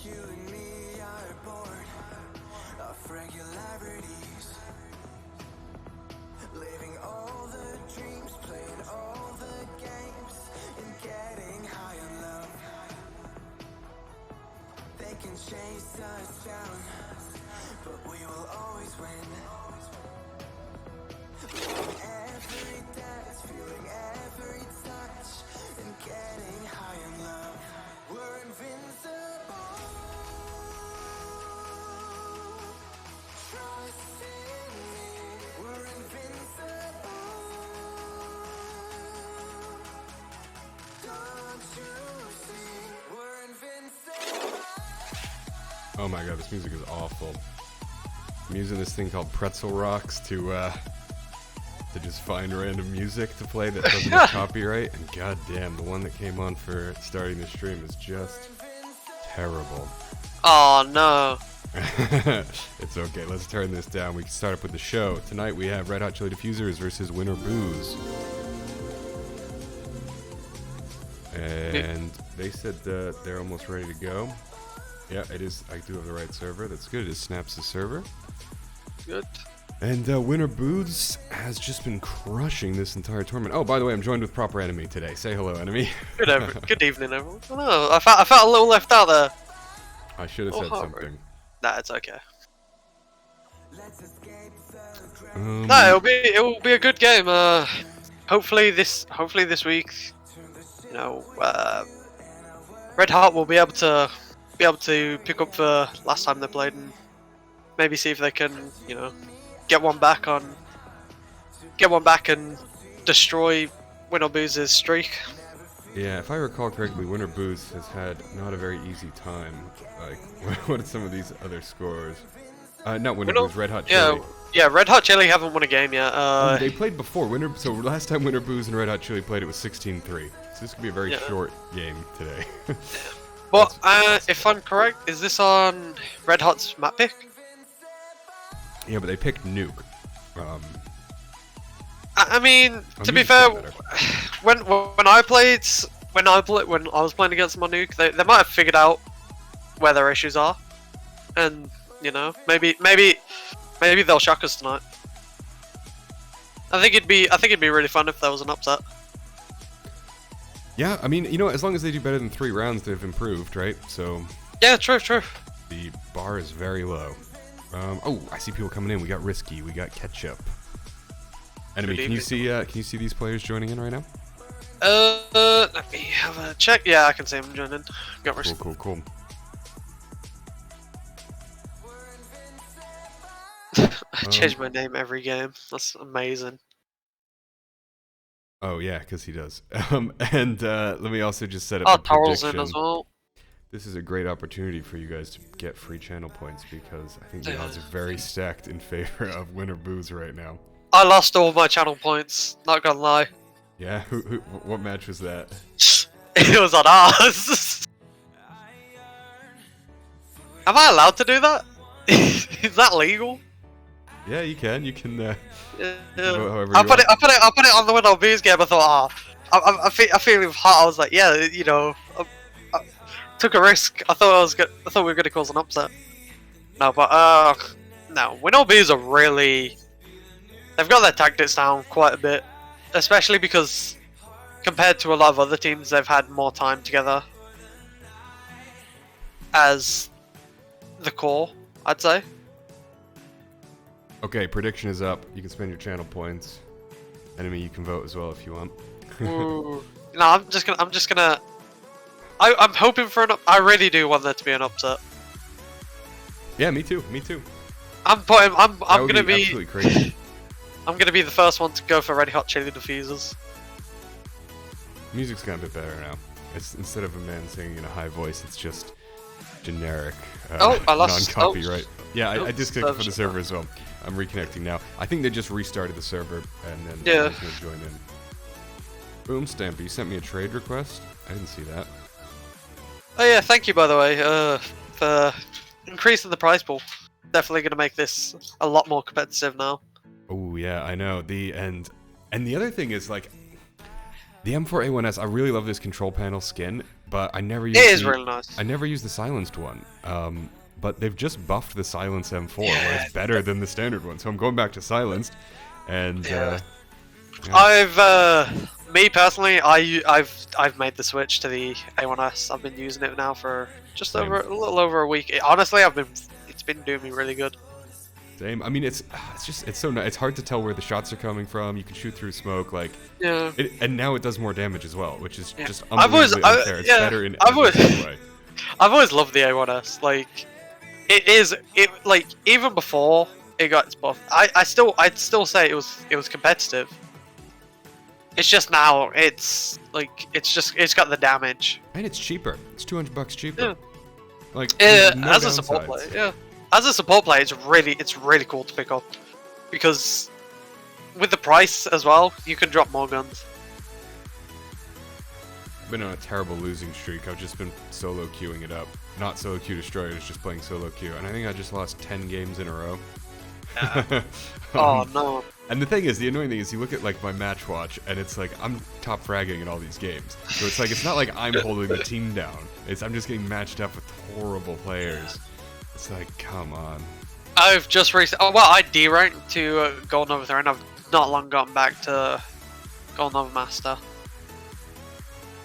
You and me are born of regularities, living all the dreams, playing all the games, and getting high on love. They can chase us down, but we will always win. Feeling every dance, feeling every touch, and getting high on love. We're invincible. Trust in me. We're invincible. Don't you see? We're invincible. Oh my god, this music is awful. I'm using this thing called Pretzel Rocks to just find random music to play that doesn't have copyright, and goddamn, the one that came on for starting the stream is just terrible. Oh no. It's okay, let's turn this down. We can start up with the show. Tonight we have Red Hot Chili Defusers versus Winter Booze. And they said they're almost ready to go. Yeah, it is. I do have the right server. That's good. It snaps the server. Good. And Winter Booths has just been crushing this entire tournament. Oh, by the way, I'm joined with Proper Enemy today. Say hello, Enemy. Good evening, everyone. Oh, I felt a little left out there. I should have said something. Nah, it's okay. No, it will be a good game. Hopefully this week, you know, Red Hot will be able to pick up the last time they played and maybe see if they can, you know, get one back and destroy Winter Booze's streak. Yeah, if I recall correctly, Winter Booze has had not a very easy time. Like, what are some of these other scores? Not Winter Booze, Red Hot Chili. Yeah, Red Hot Chili haven't won a game yet. They played before so last time Winter Booze and Red Hot Chili played, it was 16-3. So this could be a very short game today. But if I'm correct, is this on Red Hot's map pick? Yeah, but they picked Nuke. I mean, to be fair, when I was playing against them on Nuke, they might have figured out where their issues are, and you know, maybe they'll shock us tonight. I think it'd be really fun if there was an upset. Yeah, I mean, you know, as long as they do better than 3 rounds, they've improved, right? So yeah, true. The bar is very low. Oh, I see people coming in. We got Risky. We got Ketchup. Enemy, can you see these players joining in right now? Let me have a check. Yeah, I can see them joining. Got Risky. Cool. I change my name every game. That's amazing. Oh yeah, because he does. And let me also just set up a Tarl's prediction. in as well. This is a great opportunity for you guys to get free channel points because I think the odds are very stacked in favor of Winter Booze right now. I lost all my channel points, not gonna lie. Yeah? What match was that? It was on ours. Am I allowed to do that? Is that legal? Yeah, you can. You can. Yeah. I put it on the Winter Booze game. I thought, I feel with heart. I was like, yeah, you know, I took a risk. I thought we were gonna cause an upset. No, but no, Winter Booze are really. They've got their tactics down quite a bit, especially because compared to a lot of other teams, they've had more time together as the core, I'd say. Okay, prediction is up. You can spend your channel points. Enemy, you can vote as well if you want. Ooh. No, I'm just gonna. I'm hoping for I really do want there to be an upset. Yeah, me too. I'm gonna be absolutely crazy. I'm gonna be the first one to go for Red Hot Chili Defusers. Music's gotten a bit better now. It's instead of a man singing in a high voice, it's just generic. I lost. Non-copyright. Yeah, I disconnected from the server as well. I'm reconnecting now. I think they just restarted the server and then I was gonna join in. Boom, Stampy, you sent me a trade request. I didn't see that. Oh yeah, thank you by the way for increasing the prize pool. Definitely gonna make this a lot more competitive now. Oh yeah, I know. And the other thing is like the M4A1S. I really love this control panel skin, but I never use. It is really nice. I never use the silenced one. But they've just buffed the silenced M4, where it's better than the standard one. So I'm going back to silenced, and yeah. Me personally, I've made the switch to the A1S. I've been using it now for just a little over a week. Honestly, it's been doing me really good. Same. I mean, it's so nice. It's hard to tell where the shots are coming from. You can shoot through smoke, like. Yeah. And now it does more damage as well, which is just unbelievably unfair. It's better in every way. I've always loved the A1S. Like, like even before it got its buff, I'd still say it was competitive. It's just now it's got the damage. And it's cheaper. It's $200 cheaper. Yeah. Like no as a support player, yeah. As a support player, it's really cool to pick up because with the price as well, you can drop more guns. I've been on a terrible losing streak. I've just been solo queuing it up. Not solo queue destroyers, just playing solo queue, and I think I just lost 10 games in a row. Yeah. Oh no. And the thing is, the annoying thing is, you look at like my match watch, and it's like I'm top fragging in all these games. So it's like it's not like I'm holding the team down. I'm just getting matched up with horrible players. It's like, come on. I've just recently. Oh well, I D-ranked to Gold Nova 3, and I've not long gotten back to Gold Nova Master.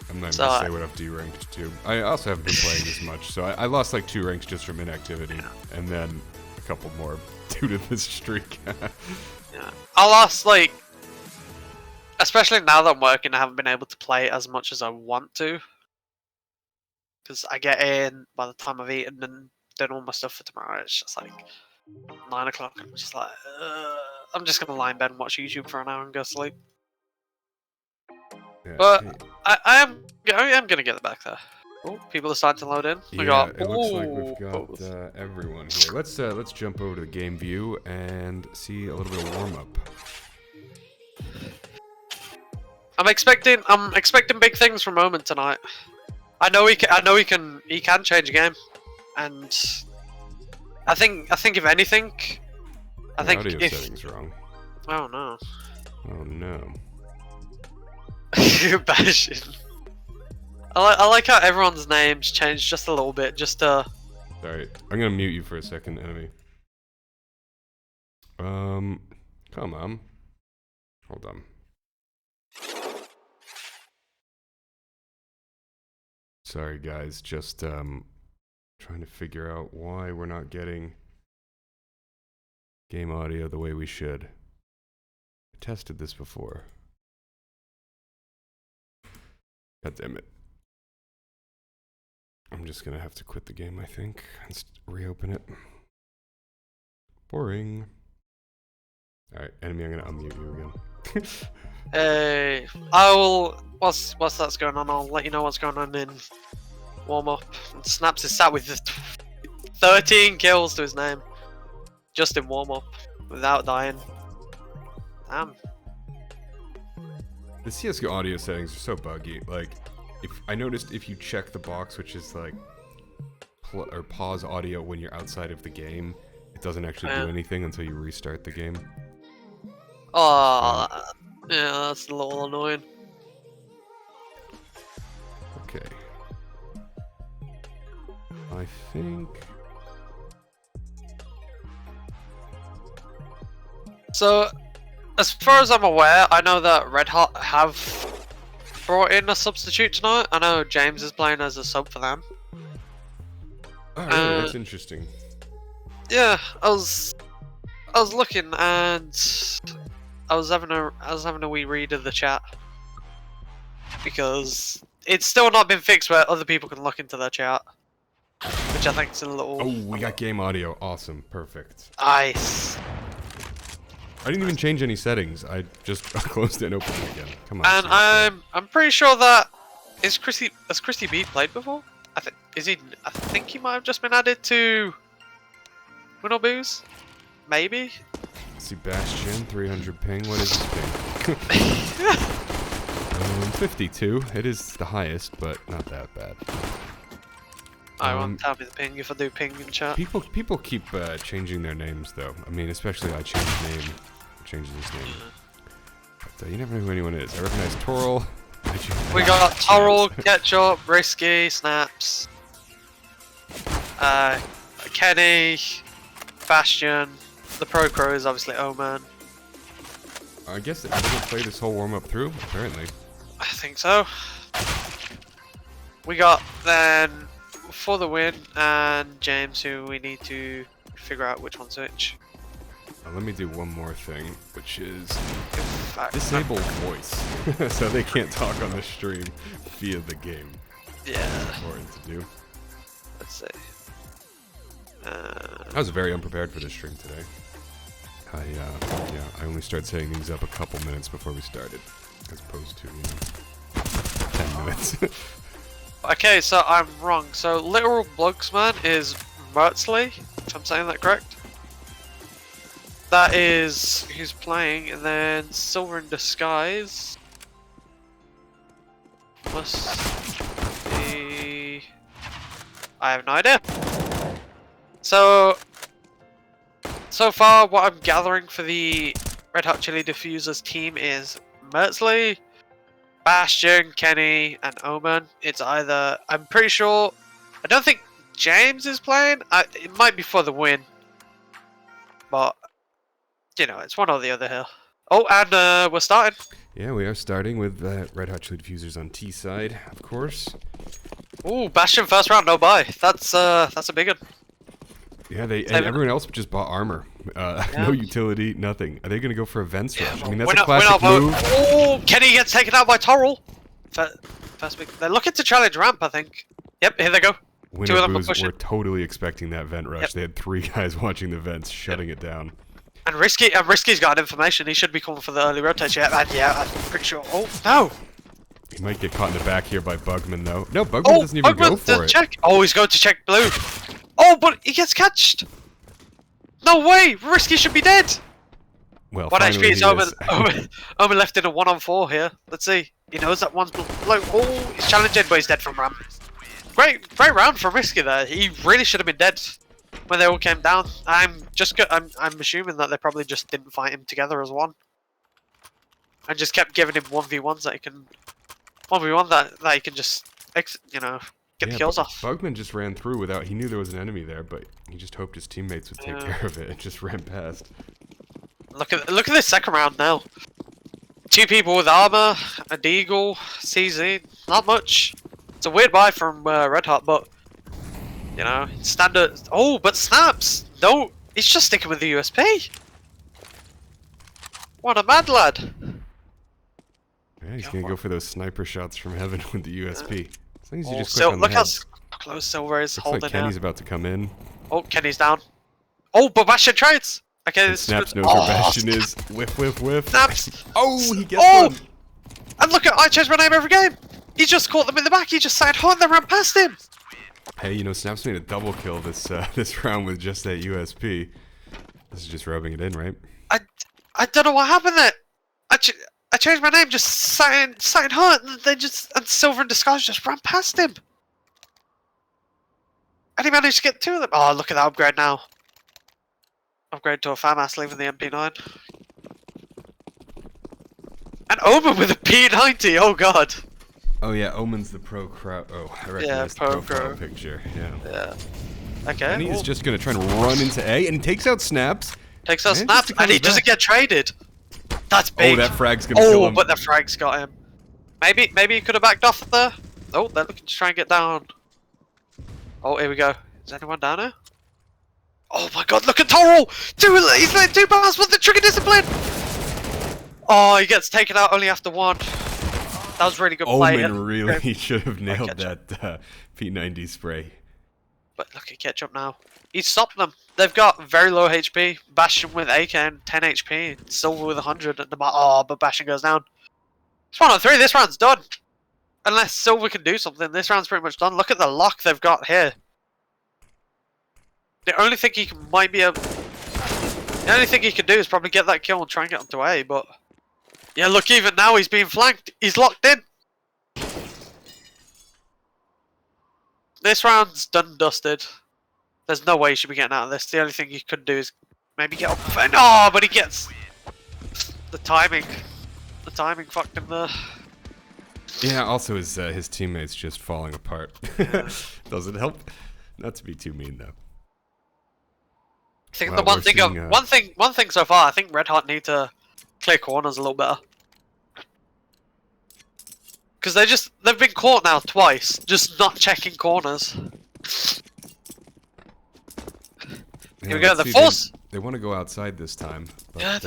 I'm not going to say what I've D-ranked to. I also haven't been playing as much, so I lost like 2 ranks just from inactivity, and then a couple more due to this streak. Yeah, I lost like, especially now that I'm working, I haven't been able to play as much as I want to, because I get in by the time I've eaten and done all my stuff for tomorrow. It's just like 9 o'clock, and I'm just like, I'm just gonna lie in bed and watch YouTube for an hour and go to sleep. Yeah, but I am gonna get it back there. Oh, people are starting to load in. Yeah, it looks like we've got everyone here. Let's jump over to the game view and see a little bit of warm up. I'm expecting big things from Moment tonight. I know he can change a game, and I think if anything, the audio settings wrong. Oh no. Oh no. You're bashing. I like how everyone's names changed just a little bit, just to... Sorry, I'm gonna mute you for a second, enemy. Come on. Hold on. Sorry guys, just trying to figure out why we're not getting game audio the way we should. I tested this before. God damn it. I'm just gonna have to quit the game, I think, and reopen it. Boring. Alright, enemy, I'm gonna unmute you again. Hey, I will. Whilst that's going on, I'll let you know what's going on in warm up. And Snaps is sat with 13 kills to his name, just in warm up, without dying. Damn. The CSGO audio settings are so buggy. Like, I noticed if you check the box, which is like or pause audio when you're outside of the game, it doesn't actually do anything until you restart the game. Oh, yeah, that's a little annoying. Okay. I think. So, as far as I'm aware, I know that Red Hot have brought in a substitute tonight. I know James is playing as a sub for them. Oh, really? That's interesting. Yeah, I was looking and I was having a wee read of the chat because it's still not been fixed where other people can look into their chat, which I think is a little. Oh, we got game audio. Awesome, perfect. Nice. I didn't even change any settings. I just closed it and opened it again. Come on. And I'm pretty sure that has Christy B played before? I think he might have just been added to Win or Booze? Maybe? Sebastian, 300 ping. What is his ping? 52. It is the highest, but not that bad. I won't tell me the ping if I do ping in chat. People keep changing their names, though. I mean, especially I changes his name. But you never know who anyone is. I recognize Toral. We got Torrel, Ketchup, Risky, Snaps, Kenny, Bastion. The Pro Crow is obviously Omen. I guess everyone played this whole warm up through. Apparently. I think so. We got then For the Win and James, who we need to figure out which one's which. Let me do one more thing, which is In fact, disable voice, so they can't talk on the stream via the game. yeah. Important to do. Let's see. I was very unprepared for this stream today. I only started setting things up a couple minutes before we started, as opposed to 10 minutes. Okay, so I'm wrong. So Literal Blogsman is Mertzley, if I'm saying that correct. That is who's playing, and then Silver in Disguise must be. I have no idea. So far, what I'm gathering for the Red Hot Chili Diffusers team is Mertzley, Bastion, Kenny, and Omen. It's either, I'm pretty sure, I don't think James is playing. It might be For the Win, but you know, it's one or the other here. Oh, and we're starting. Yeah, we are starting with Red Hot Chili Diffusers on T side, of course. Ooh, Bastion first round, no buy. That's a big one. Yeah, and everyone else just bought armor. No utility, nothing. Are they going to go for a Vents Rush? I mean, that's a classic move. Oh, Kenny gets taken out by Torrel. First big. They're looking to challenge ramp, I think. Yep, here they go. Two of them are pushing. We're totally expecting that Vent Rush. Yep. They had 3 guys watching the vents, shutting it down. And Risky's got information. He should be coming for the early rotate. Yeah, I'm pretty sure. Oh, no. He might get caught in the back here by Bugman, though. No, Bugman doesn't even go for it. Check. Oh, he's going to check blue. Oh, but he gets catched. No way. Risky should be dead. Well, what HP is Omen? Omen left in a 1-on-4 here. Let's see. He knows that one's below. Oh, he's challenging, but he's dead from ramp. Great round from Risky there. He really should have been dead when they all came down. I'm assuming that they probably just didn't fight him together as one, and just kept giving him 1v1s that he can 1v1 that he can just get the kills off. Bugman just ran through without. He knew there was an enemy there, but he just hoped his teammates would take care of it and just ran past. Look at this second round now. 2 people with armor, a deagle, CZ. Not much. It's a weird buy from Red Hot, but you know, standard. Oh, but Snaps! No, he's just sticking with the USP. What a mad lad! Yeah, he's gonna go for those sniper shots from heaven with the USP. As long as you just look how close Silver is holding. Looks like Kenny's about to come in. Oh, Kenny's down. Oh, but Bastion trades. Okay, this Snaps knows where Bastion is. Whiff, whiff, whiff. Snaps. Oh, he gets one. And look at I change my name every game. He just caught them in the back. He just side hot and they ran past him. Hey, you know, Snaps made a double kill this this round with just that USP. This is just rubbing it in, right? I don't know what happened there. I changed my name, just side hot, and Silver in Disguise just ran past him. And he managed to get 2 of them. Oh, look at that upgrade now. Upgrade to a FAMAS leaving the MP9. And Omen with a P90, oh god. Oh yeah, Omen's the pro crow. Oh, I recognize the profile picture. Yeah. Okay. And he's just gonna try and run into A, and he takes out Snaps. Takes out Snaps, and he doesn't get traded. That's big. Oh, that frag's gonna kill him. Oh, but the frag's got him. Maybe he could have backed off there. Oh, they're looking to try and get down. Oh, here we go. Is anyone down here? Oh my god, look at Torrel! He's let 2 bars with the trigger discipline! Oh, he gets taken out only after 1. That was really good play. Omen really should have nailed that P90 spray. But look at Ketchup now. He's stopped them. They've got very low HP. Bastion with AK and 10 HP. Silver with 100 at the bottom. Oh, but Bastion goes down. It's 1-on-3. This round's done. Unless Silver can do something, this round's pretty much done. Look at the lock they've got here. The only thing he might be able... The only thing he can do is probably get that kill and try and get him to A, but... Yeah, look, even now he's being flanked. He's locked in. This round's done and dusted. There's no way he should be getting out of this. The only thing he could do is maybe get up. Oh, but he gets... The timing. The timing fucked him there. Yeah, also his teammates just falling apart. Doesn't help. Not to be too mean though. I think Wow, the one we're thing, seeing, one thing so far, I think Red Hot need to clear corners a little better. Because they've been caught now twice, just not checking corners. Here we go, the force! They want to go outside this time. But, Yeah,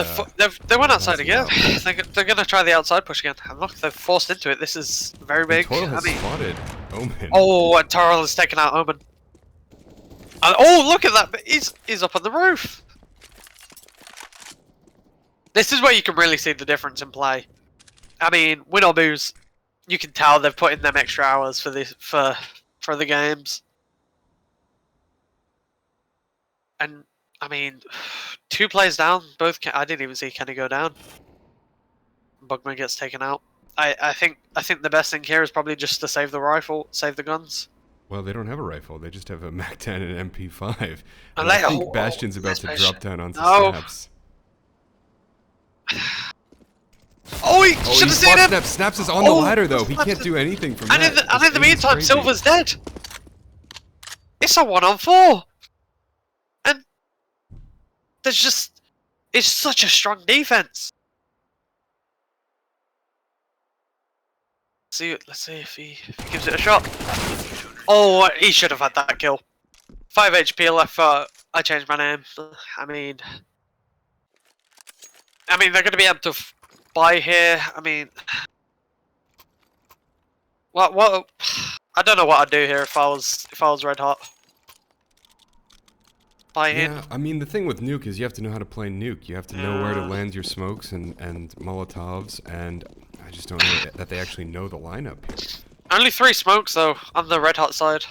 they went outside again. They're going to try the outside push again. And look, they're forced into it. This is very big. Toro has spotted Omen. Oh, and Toro has taken out Omen. And, oh, look at that! He's up on the roof. This is where you can really see the difference in play. I mean, win or lose, you can tell they've put in them extra hours for this for the games. And I mean, 2 plays down, both. I didn't even see Kenny go down. Bugman gets taken out. I think the best thing here is probably just to save the rifle, save the guns. Well, they don't have a rifle. They just have a MAC-10 and MP5. And I think Bastion's about to drop down onto No. Snaps. Oh, he should have seen him! Snaps. Snaps is on the ladder, though. He can't do anything from that. And in the meantime, Silver's dead. It's a 1-on-4. And there's just... It's such a strong defense. Let's see if he gives it a shot. Oh, he should have had that kill. 5 HP left. I changed my name. I mean, they're going to be able to buy here. I mean, what? I don't know what I'd do here if I was Red Hot. Buy in. Yeah, I mean, the thing with Nuke is you have to know how to play Nuke. You have to know where to land your smokes and Molotovs, and I just don't know that they actually know the lineup here. Only 3 smokes though on the Red Hot side.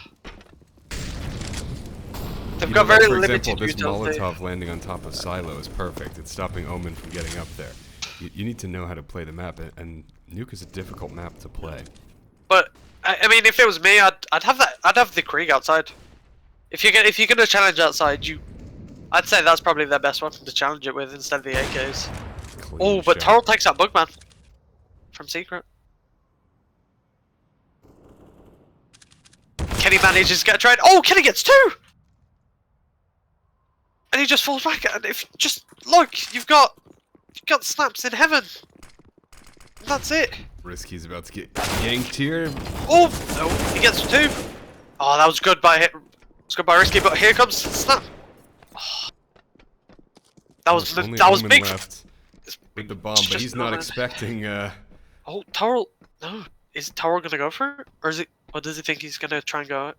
They've got Like, very for limited example, this utility. Molotov landing on top of Silo is perfect. It's stopping Omen from getting up there. You need to know how to play the map, and Nuke is a difficult map to play. But I mean, if it was me, I'd have that. I'd have the Krieg outside. If you're gonna challenge outside, I'd say that's probably their best weapon to challenge it with instead of the AKs. Oh, but Toro takes out Bugman from Secret. Kenny manages to get a trade. Oh, Kenny gets 2! And he just falls back. And if just look, you've got Snaps in heaven. That's it. Risky's about to get yanked here. Oh no, he gets 2. Oh, that was good by Risky, but here comes Snap. Oh. That was big. Left with the bomb, but he's not expecting. Oh, Toro. No, is Toro gonna go for it, or is it? Or does he think he's gonna try and go?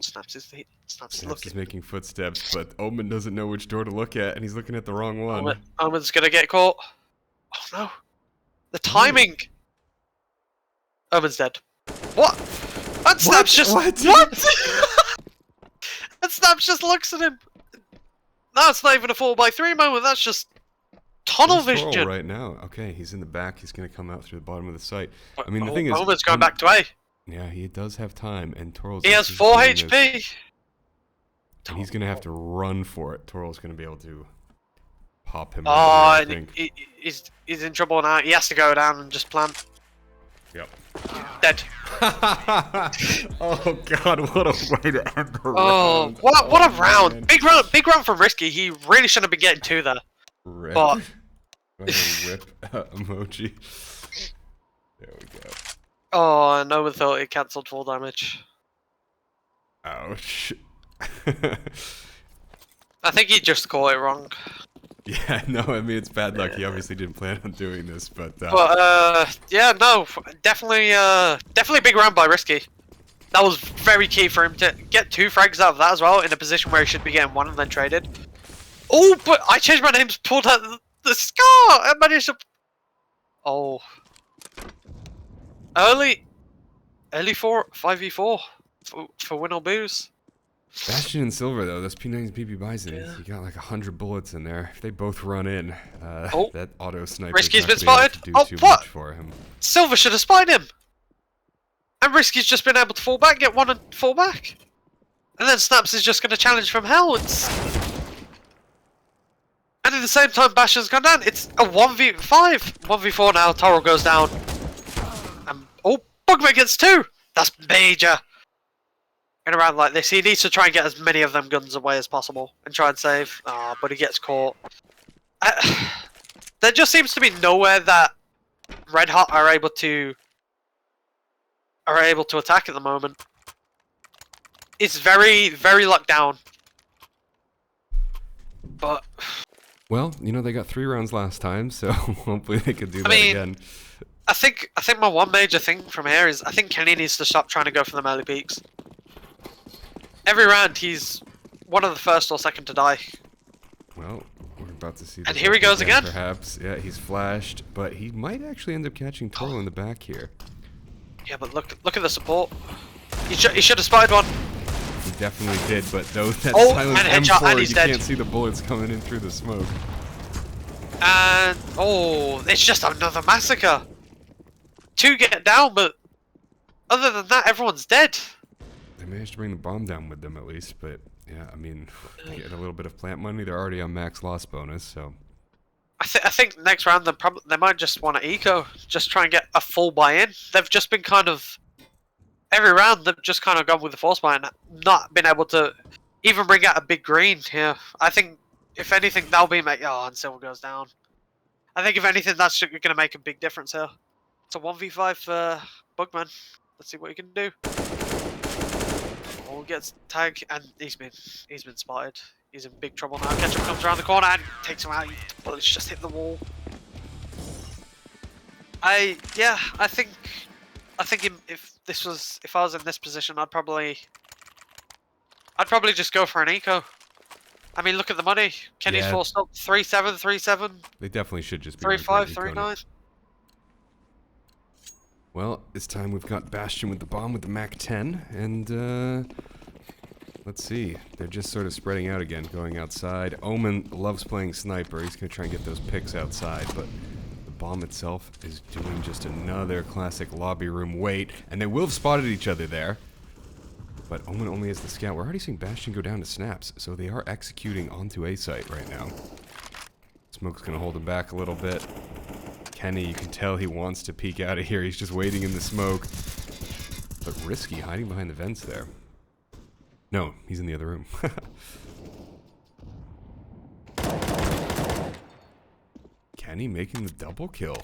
Snaps is looking. He's making footsteps, but Omen doesn't know which door to look at, and he's looking at the wrong one. Omen's gonna get caught. Oh no, the timing. Omen's dead. What? And Snaps just what? And Snaps just looks at him. No, it's not even a 4x3 moment. That's just tunnel vision right now. Okay, he's in the back. He's gonna come out through the bottom of the site. I mean, the thing is, Omen's going back to A. Yeah, he does have time, and Toro's. He has 4 HP. And he's gonna have to run for it. Toro's gonna be able to pop him. Oh, and he's in trouble now. He has to go down and just plant. Yep. Dead. Oh god, what a way to end the round. Oh, what a round. Man. Big round from Risky. He really shouldn't have been getting 2 there. Rip. But whip emoji. There we go. Oh, no one thought it cancelled full damage. Ouch. I think he just caught it wrong. Yeah, no, I mean, it's bad luck. He obviously didn't plan on doing this, but... yeah, no, definitely big round by Risky. That was very key for him to get 2 frags out of that as well, in a position where he should be getting 1 and then traded. Oh, but I changed my name, pulled out the scar! I managed to... Oh. Early 5v4 for win or booze. Bastion and Silver, though, those P90s PP Bison, you got like 100 bullets in there. If they both run in, that auto sniper Risky's been spotted. Do too much for him. Silver should have spied him. And Risky's just been able to fall back, get 1 and fall back. And then Snaps is just going to challenge from hell. And at the same time, Bastion's gone down. It's a 1v5. 1v4 now. Toro goes down. Oh, Bugman gets 2! That's major! In a round like this, he needs to try and get as many of them guns away as possible and try and save. Ah, but he gets caught. There just seems to be nowhere that Red Hot are able to attack at the moment. It's very, very locked down. But Well, you know, they got 3 rounds last time, so hopefully they can do that again. I think my one major thing from here is I think Kenny needs to stop trying to go for the early peaks. Every round he's one of the first or second to die. Well, we're about to see. And here he goes again. Perhaps, yeah, he's flashed, but he might actually end up catching Toro in the back here. Yeah, but look at the support. He should have spotted one. He definitely did, but though that and silent headshot, M4, and he's you dead. can't see the bullets coming in through the smoke. And it's just another massacre. 2 get down, but other than that, everyone's dead. They managed to bring the bomb down with them at least, but yeah, I mean, they get a little bit of plant money. They're already on max loss bonus, so. I think next round they might just want to eco, just try and get a full buy-in. They've just been kind of every round they've just kind of gone with the force buy-in, not been able to even bring out a big green here. I think if anything that'll be and silver goes down. I think if anything that's going to make a big difference here. It's a 1v5 for Bugman. Let's see what he can do. Oh, gets tagged and he's been spotted. He's in big trouble now. Ketchup comes around the corner and takes him out. Bullets just hit the wall. I think if I was in this position, I'd probably just go for an eco. I mean, look at the money. Kenny's forced up 3-7, 3-7. They definitely should just be 3-5, 3-9. Well, this time we've got Bastion with the bomb with the MAC-10, and let's see. They're just sort of spreading out again, going outside. Omen loves playing sniper. He's going to try and get those picks outside, but the bomb itself is doing just another classic lobby room wait, and they will have spotted each other there. But Omen only has the scout. We're already seeing Bastion go down to snaps, so they are executing onto A site right now. Smoke's going to hold him back a little bit. Kenny, you can tell he wants to peek out of here. He's just waiting in the smoke. But Risky hiding behind the vents there. No, he's in the other room. Kenny making the double kill.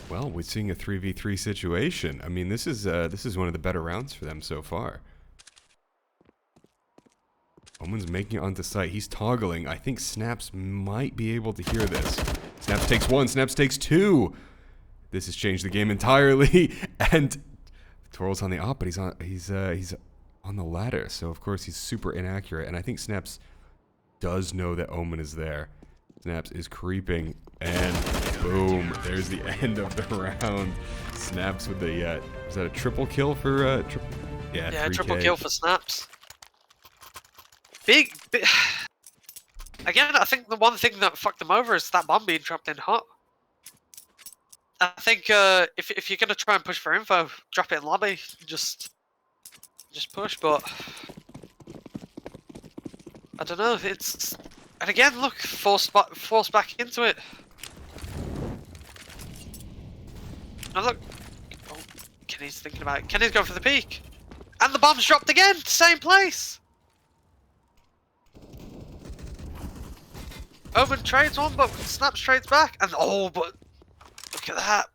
Well, we're seeing a 3v3 situation. I mean, this is one of the better rounds for them so far. Omen's making it onto site. He's toggling. I think Snaps might be able to hear this. Snaps takes 1. Snaps takes 2. This has changed the game entirely. And Toro's on the op, but he's on the ladder. So of course he's super inaccurate. And I think Snaps does know that Omen is there. Snaps is creeping, and boom! There's the end of the round. Snaps with the is that a triple kill for yeah, 3K. Triple kill for Snaps. Big. Again, I think the one thing that fucked them over is that bomb being dropped in hot. I think if you're gonna try and push for info, drop it in lobby. Just push, but I don't know. And again, look, forced back into it. Now look, Kenny's thinking about it. Kenny's going for the peak, and the bomb's dropped again, same place. Omen trades one, but Snaps trades back, and but look at that.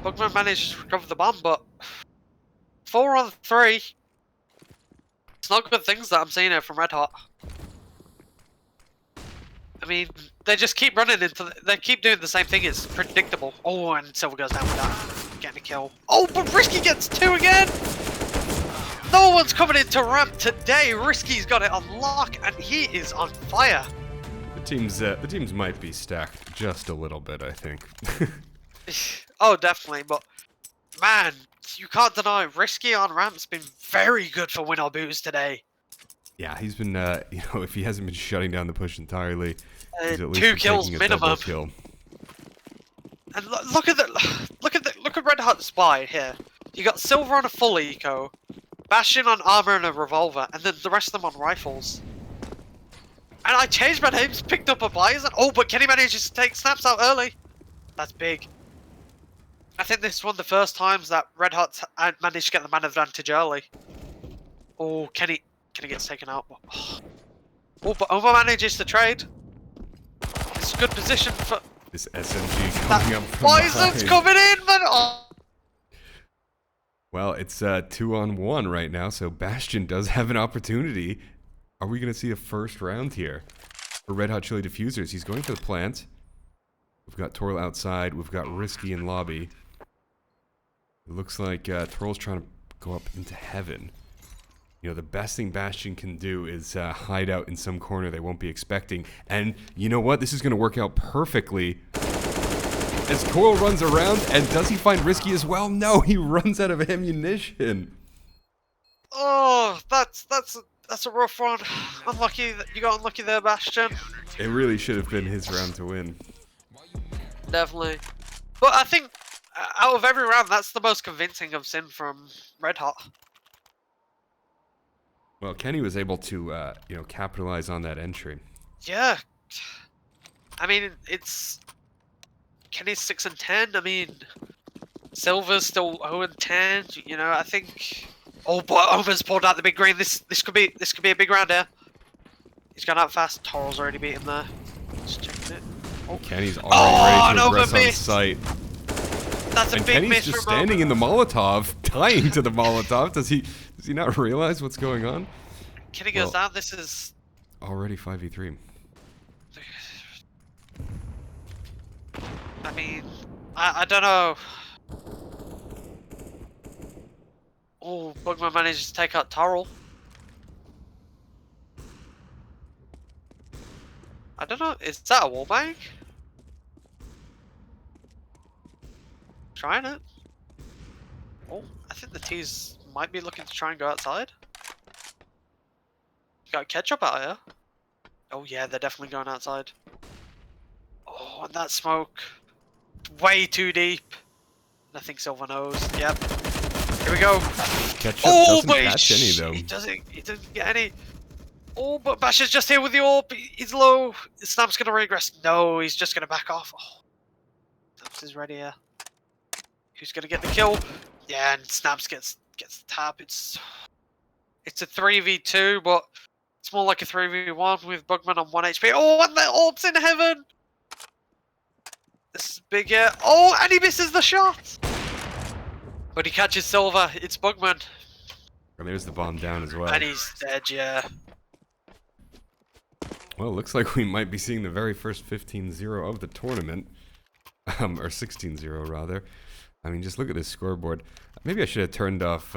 Bugman manages to recover the bomb, but 4 on 3. It's not good things that I'm seeing here from Red Hot. I mean, they just keep running into. They keep doing the same thing. It's predictable. Oh, and Silver goes down with that, getting a kill. Oh, but Risky gets 2 again. No one's coming into ramp today. Risky's got it on lock, and he is on fire. The teams might be stacked just a little bit, I think. Oh, definitely, but man, you can't deny Risky on ramp's been very good for win or lose today. Yeah, he's been, if he hasn't been shutting down the push entirely, he's at least 2 kills minimum. Kill. And look at Red Hot's spy here. You got Silver on a full eco, Bastion on armor and a revolver, and then the rest of them on rifles. And I changed my names, picked up a Bison. Oh, but Kenny manages to take Snaps out early. That's big. I think this is one of the first times that Red Hot managed to get the man advantage early. Oh, Kenny gets taken out. Oh, but Over manages to trade. It's a good position for... This SMG coming up from Bison's behind. coming in, but... Oh. Well, it's 2-on-1 right now, so Bastion does have an opportunity. Are we going to see a first round here for Red Hot Chili Diffusers? He's going for the plant. We've got Torl outside. We've got Risky in lobby. It looks like Torl's trying to go up into heaven. You know, the best thing Bastion can do is hide out in some corner they won't be expecting. And you know what? This is going to work out perfectly. As Torl runs around, and does he find Risky as well? No, he runs out of ammunition. Oh, that's a rough one. Unlucky. You got unlucky there, Bastion. It really should have been his round to win. Definitely. But I think out of every round, that's the most convincing I've seen from Red Hot. Well, Kenny was able to, you know, capitalize on that entry. Yeah. I mean, it's... Kenny's 6-10. I mean, Silver's still 0-10. You know, I think... Oh, but Omer's pulled out the big green. This could be a big round here. He's gone out fast. Toral's already beaten there. Just checking it. Oh. Kenny's already ready to Over aggress on missed. sight. That's a And big Kenny's miss just from standing Omer. in the Molotov, tying to the Molotov. Does he not realize what's going on? Kenny goes Well, down. This is... Already 5v3. I mean, I don't know. Oh, Bugman manages to take out Torl. I don't know, is that a wallbang? Trying it. Oh, I think the T's might be looking to try and go outside. Got ketchup out here. Oh yeah, they're definitely going outside. Oh, and that smoke. Way too deep. I think Silver knows. Yep. Here we go. Ketchup Oh, doesn't but catch any though. he doesn't get any. Oh, but Bash is just here with the orb. He's low. Snap's gonna regress. No, he's just gonna back off. Oh. Snaps is ready here. Who's gonna get the kill? Yeah, and Snaps gets the tap. It's a 3v2, but it's more like a 3v1 with Bugman on 1 HP. Oh, and the orb's in heaven. This is big, yeah. Oh, and he misses the shot. But he catches Silver. It's Bugman. And there's the bomb down as well. And he's dead, yeah. Well, looks like we might be seeing the very first 15-0 of the tournament. Or 16-0 rather. I mean, just look at this scoreboard. Maybe I should have turned off...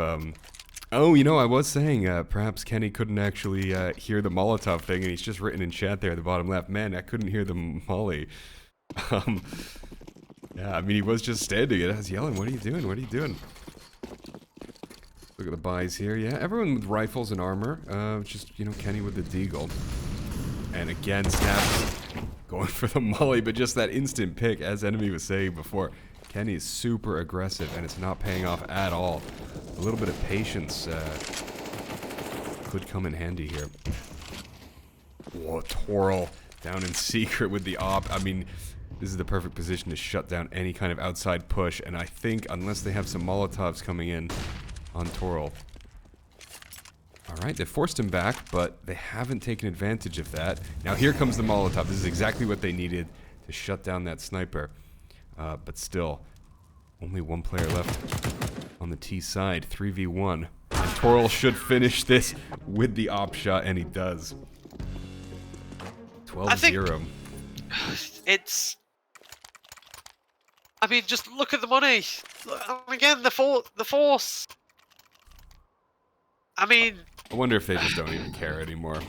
Oh, you know, I was saying perhaps Kenny couldn't actually hear the Molotov thing, and he's just written in chat there at the bottom left. Man, I couldn't hear the molly. Yeah, I mean, he was just standing and I was yelling, what are you doing? What are you doing? Look at the buys here. Yeah, everyone with rifles and armor. Just, you know, Kenny with the deagle. And again, Snaps going for the molly, but just that instant pick, as Enemy was saying before. Kenny is super aggressive, and it's not paying off at all. A little bit of patience could come in handy here. Whoa, Torl down in secret with the op. I mean, this is the perfect position to shut down any kind of outside push, and I think, unless they have some Molotovs coming in on Torl. Alright, they forced him back, but they haven't taken advantage of that. Now here comes the Molotov. This is exactly what they needed to shut down that sniper. But still, only one player left on the T side, 3v1. And Torl should finish this with the op shot, and he does. 12-0. It's... I mean, just look at the money. Again, the force. I mean... I wonder if they just don't even care anymore.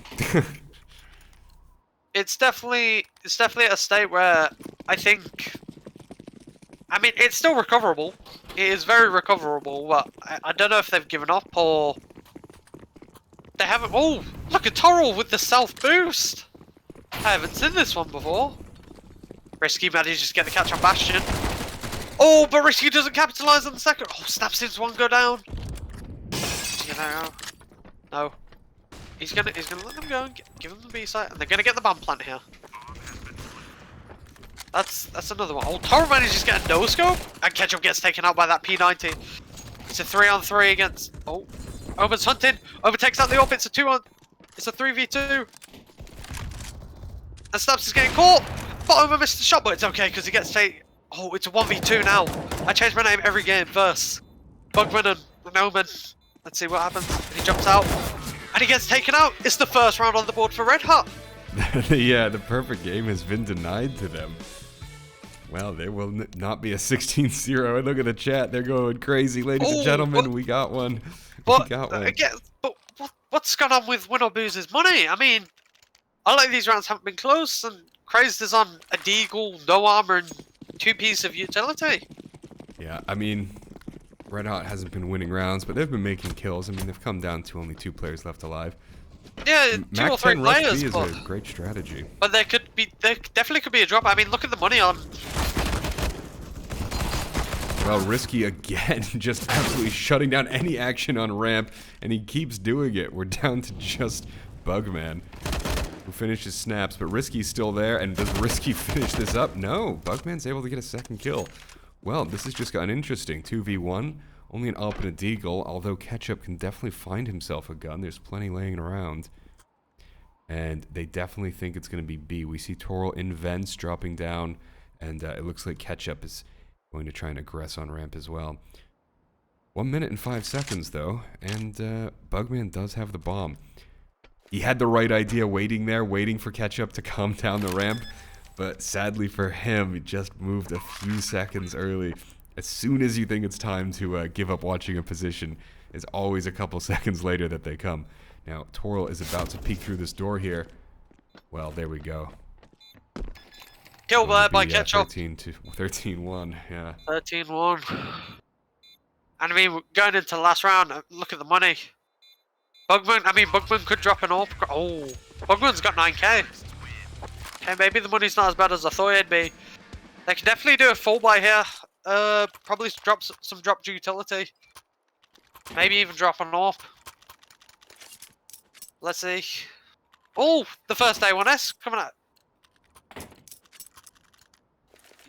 It's definitely a state where I think... I mean, it's still recoverable. It is very recoverable, but I don't know if they've given up or... They haven't... Oh! Look at Torl with the self-boost! I haven't seen this one before. Risky manages to get the catch on Bastion. Oh, but Risky doesn't capitalise on the second. Oh, Snap sees one go down. You know, no. He's gonna let them go and give them the B site, and they're gonna get the bomb plant here. That's another one. Oh, Toro manages to get a no-scope, and Ketchup gets taken out by that P90. It's a 3-on-3 against... Oh, Omen's hunting. Omen takes out the AWP. It's a 2-on... It's a 3v2. And Snaps is getting caught. But Omen missed the shot, but it's okay, because he gets taken... Oh, it's a 1v2 now. I change my name every game. Verse Bugman and Omen. Let's see what happens. And he jumps out. And he gets taken out. It's the first round on the board for Red Hot. Yeah, the perfect game has been denied to them. Well, there will not be a 16-0. And look at the chat. They're going crazy. Ladies and gentlemen, we got one. But, we got one. Again, but what's going on with Win or Booz's money? I mean, a lot of these rounds haven't been close, and Crazed is on a deagle, no armor, and 2 pieces of utility. Yeah, I mean, Red Hot hasn't been winning rounds, but they've been making kills. I mean, they've come down to only 2 players left alive. Yeah, 2 or 3 players, is but... a great strategy. But there definitely could be a drop. I mean, look at the money on... Well, Risky again, just absolutely shutting down any action on ramp, and he keeps doing it. We're down to just Bugman, who finishes snaps, but Risky's still there, and does Risky finish this up? No, Bugman's able to get a 2nd kill. Well, this has just gotten interesting. 2v1, only an AWP and a deagle, although Ketchup can definitely find himself a gun. There's plenty laying around. And they definitely think it's going to be B. We see Toro in vents dropping down, and it looks like Ketchup is going to try and aggress on ramp as well. 1 minute and 5 seconds, though, and Bugman does have the bomb. He had the right idea waiting there, waiting for Ketchup to come down the ramp, but sadly for him, he just moved a few seconds early. As soon as you think it's time to give up watching a position, it's always a couple seconds later that they come. Now, Toro is about to peek through this door here. Well, there we go. Kill by Ketchup. 13-1, yeah. 13-1. And I mean, going into the last round, look at the money. Bugman could drop an AWP. Oh, Bugman's got 9k. Okay, maybe the money's not as bad as I thought it'd be. They can definitely do a full buy here. Probably drop some dropped utility. Maybe even drop an AWP. Let's see. Oh, the first A1S coming out.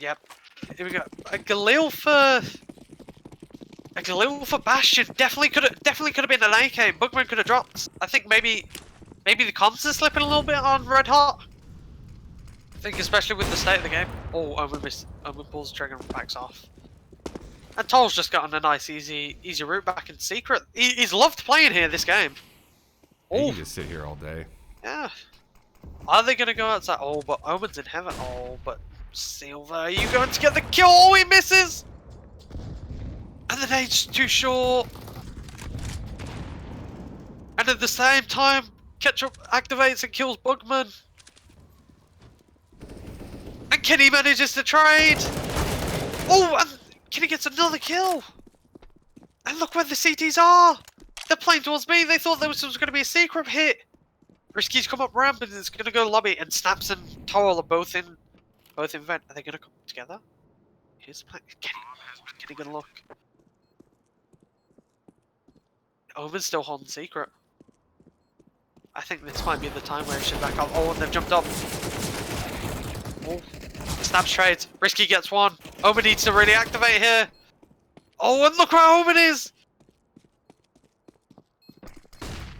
Yep. Here we go. A Galil for Bastion. Definitely could have been an AK. Bugman could have dropped. I think maybe the comms are slipping a little bit on Red Hot. I think especially with the state of the game. Oh, Omen pulls the trigger and backs off. And Toll's just gotten a nice easy route back in secret. He's loved playing here this game. You can just sit here all day. Yeah. Are they gonna go outside? Oh, but Omen's in heaven. Oh, but Silver, are you going to get the kill? Oh, he misses! And the nade's too short. And at the same time, Ketchup activates and kills Bugman. And Kenny manages to trade. Oh, and Kenny gets another kill. And look where the CTs are. They're playing towards me. They thought there was going to be a secret hit. Risky's come up ramp and it's going to go lobby. And Snaps and Towel are both in vent. Are they going to come together? Here's the plan. Kenny going to look. Omen's still holding secret. I think this might be the time where he should back up. Oh, and they've jumped up. Oh. Snaps trades. Risky gets one. Omen needs to really activate here. Oh, and look where Omen is!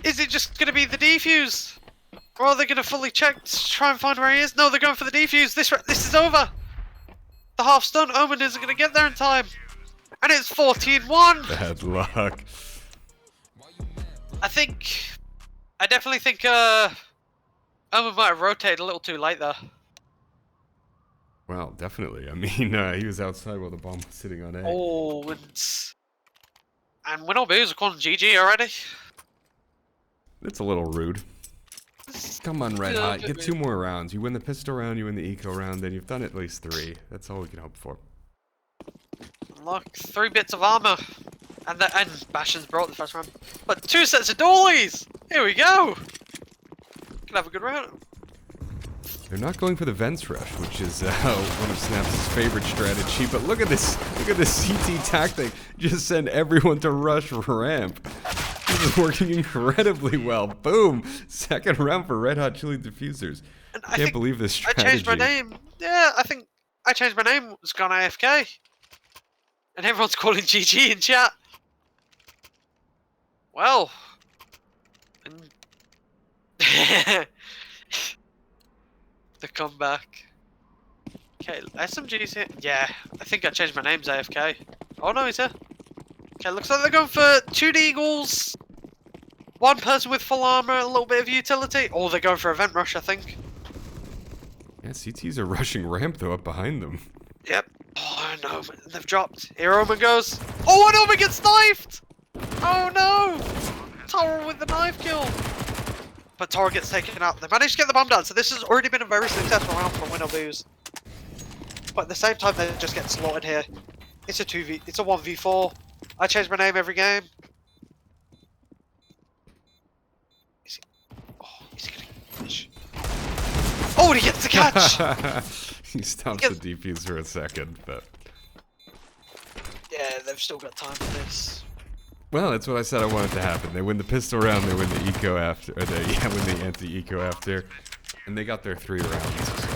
Is it just going to be the defuse? Or are they going to fully check to try and find where he is? No, they're going for the defuse. This is over. The half's done. Omen isn't going to get there in time. And it's 14-1. Bad luck. I definitely think Omen might have rotated a little too late there. Well, definitely. I mean, he was outside while the bomb was sitting on A. Oh, and Win or Booze are calling GG already. It's a little rude. Come on, Red Hot. Get 2 more rounds. You win the pistol round, you win the eco round, then you've done at least 3. That's all we can hope for. Look, 3 bits of armor. And Bastion's brought the first round. But 2 sets of dollies! Here we go! Can have a good round. They're not going for the vents rush, which is one of Snaps' favorite strategy. But look at this CT tactic. Just send everyone to rush ramp. This is working incredibly well. Boom! 2nd round for Red Hot Chili Defusers. And Can't believe this strategy. I changed my name. Yeah, I think I changed my name, it's gone AFK. And everyone's calling GG in chat. Well. And the comeback. Okay, SMG's here. Yeah, I think I changed my name to AFK. Oh no, he's here. Okay, looks like they're going for 2 Deagles. One person with full armor, a little bit of utility. Or they're going for Event Rush, I think. Yeah, CTs are rushing ramp though up behind them. Yep. Oh no, they've dropped. Here Omen goes. Oh, and Omen gets knifed! Oh no! Toro with the knife kill. But Toro gets taken out. They managed to get the bomb down, so this has already been a very successful round for win or lose. But at the same time, they just get slaughtered here. It's a 2v. It's a 1v4. I change my name every game. Is he? Oh, is he gonna finish? Oh, and he gets the catch! He stops the defuse for a second, but... Yeah, they've still got time for this. Well, that's what I said I wanted to happen. They win the pistol round, they win the eco after, or they win the anti-eco after, and they got their 3 rounds. So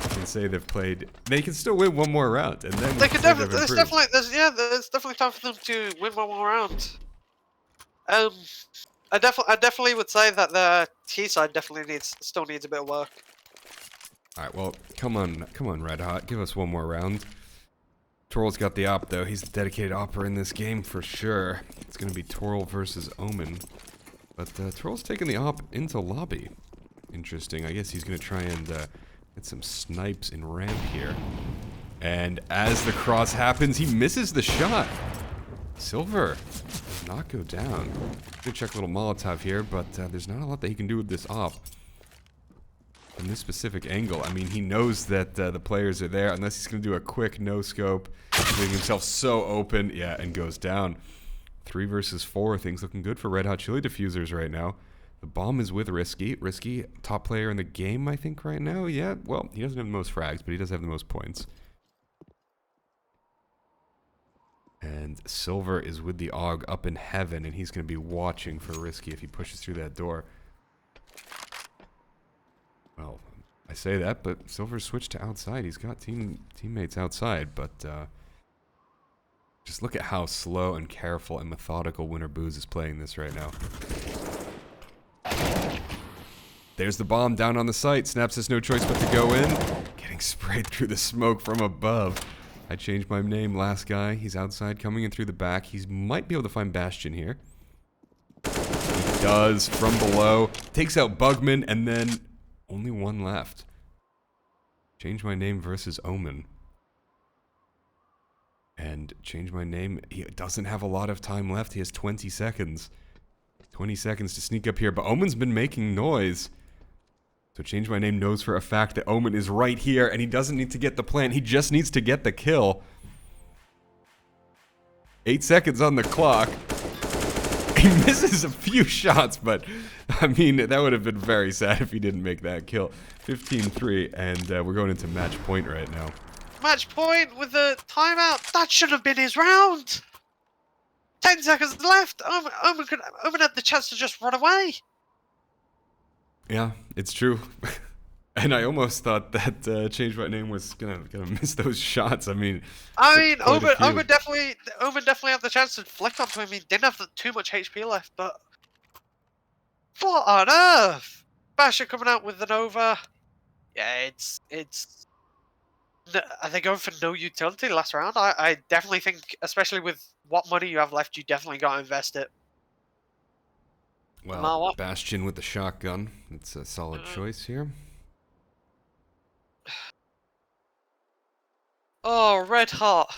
I can say they've played. They can still win one more round, and then they can definitely. There's definitely time for them to win one more round. I definitely would say that the T side definitely still needs a bit of work. All right, well, come on, Red Hot, give us one more round. Toral's got the op, though. He's the dedicated opper in this game for sure. It's going to be Toral versus Omen. But Toral's taking the op into lobby. Interesting. I guess he's going to try and get some snipes in ramp here. And as the cross happens, he misses the shot. Silver does not go down. Good check little Molotov here, but there's not a lot that he can do with this op. From this specific angle, I mean, he knows that the players are there, unless he's going to do a quick no-scope, leaving himself so open, yeah, and goes down. 3 versus 4, things looking good for Red Hot Chili Defusers right now. The bomb is with Risky. Risky, top player in the game, I think, right now. Yeah, well, he doesn't have the most frags, but he does have the most points. And Silver is with the AUG up in heaven, and he's going to be watching for Risky if he pushes through that door. Well, I say that, but Silver's switched to outside. He's got teammates outside, but just look at how slow and careful and methodical Winter Booze is playing this right now. There's the bomb down on the site. Snaps has no choice but to go in. Getting sprayed through the smoke from above. I changed my name, last guy. He's outside, coming in through the back. He might be able to find Bastion here. He does, from below. Takes out Bugman, and then only one left. Change my name versus Omen. And change my name. He doesn't have a lot of time left. He has 20 seconds. 20 seconds to sneak up here, but Omen's been making noise. So change my name knows for a fact that Omen is right here, and he doesn't need to get the plant. He just needs to get the kill. 8 seconds on the clock. He misses a few shots, but I mean, that would have been very sad if he didn't make that kill. 15-3, and we're going into match point right now. Match point with the timeout. That should have been his round. 10 seconds left. Omen had the chance to just run away. Yeah, it's true. And I almost thought that Change My Name was gonna miss those shots. Omen definitely had the chance to flick onto him. He didn't have too much HP left, but what on earth? Basher coming out with the Nova. Yeah, it's. Are they going for no utility last round? I definitely think, especially with what money you have left, you definitely got to invest it. Well, Bastion with the shotgun. It's a solid choice here. Oh, Red Hot.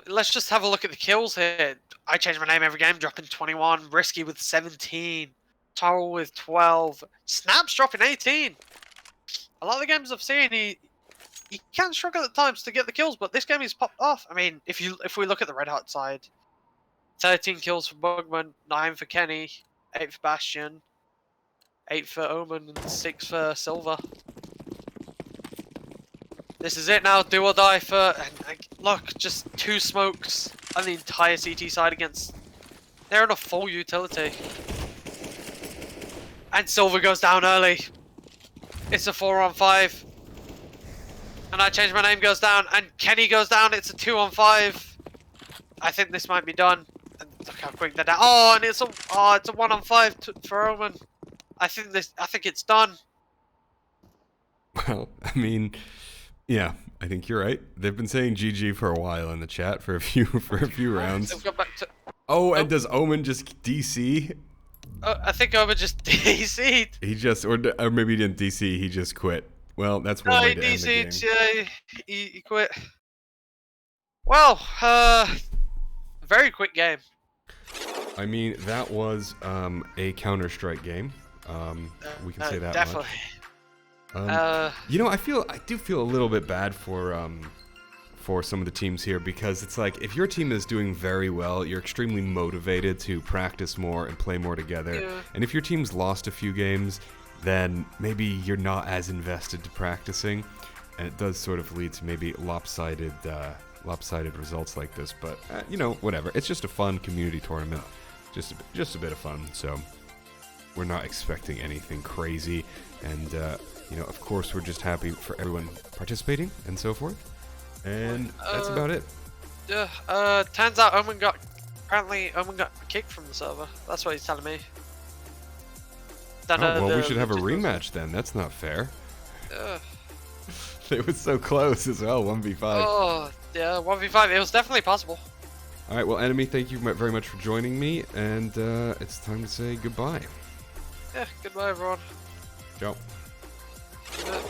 Let's just have a look at the kills here. I change my name every game, dropping 21. Risky with 17. Taro with 12. Snaps dropping 18. A lot of the games I've seen, he can struggle at times to get the kills, but this game he's popped off. I mean, if we look at the Red Hot side, 13 kills for Bugman, 9 for Kenny, 8 for Bastion, 8 for Omen, and 6 for Silver. This is it now, do or die for... And look, just 2 smokes on the entire CT side against... They're in a full utility. And Silver goes down early. It's a 4-on-5. And I change my name goes down, and Kenny goes down. It's a 2-on-5. I think this might be done. And look how quick they're down. Oh, and it's a 1-on-5 for Omen. I think it's done. Well, I mean, yeah, I think you're right. They've been saying GG for a while in the chat for a few rounds. So we'll go back to, Oh, and does Omen just DC? I think Omen just DC'd. He just, or maybe he didn't DC. He just quit. Well, that's one No, way he to end the game. DC'd. Yeah, he quit. Well, very quick game. I mean, that was a Counter-Strike game. We can say that definitely. much. You know, I do feel a little bit bad for some of the teams here, because it's like, if your team is doing very well, you're extremely motivated to practice more and play more together. Yeah. And if your team's lost a few games, then maybe you're not as invested to practicing, and it does sort of lead to maybe lopsided results like this. But you know, whatever. It's just a fun community tournament, just a bit of fun. So we're not expecting anything crazy, and you know, of course, we're just happy for everyone participating and so forth. And that's about it. Yeah. Turns out Omen got kicked from the server. That's what he's telling me. Well, we should have a rematch then. That's not fair. It was so close as well, 1v5. Oh, yeah, 1v5. It was definitely possible. All right, well, Enemy, thank you very much for joining me, and it's time to say goodbye. Yeah, goodbye, everyone. Ciao. Yeah.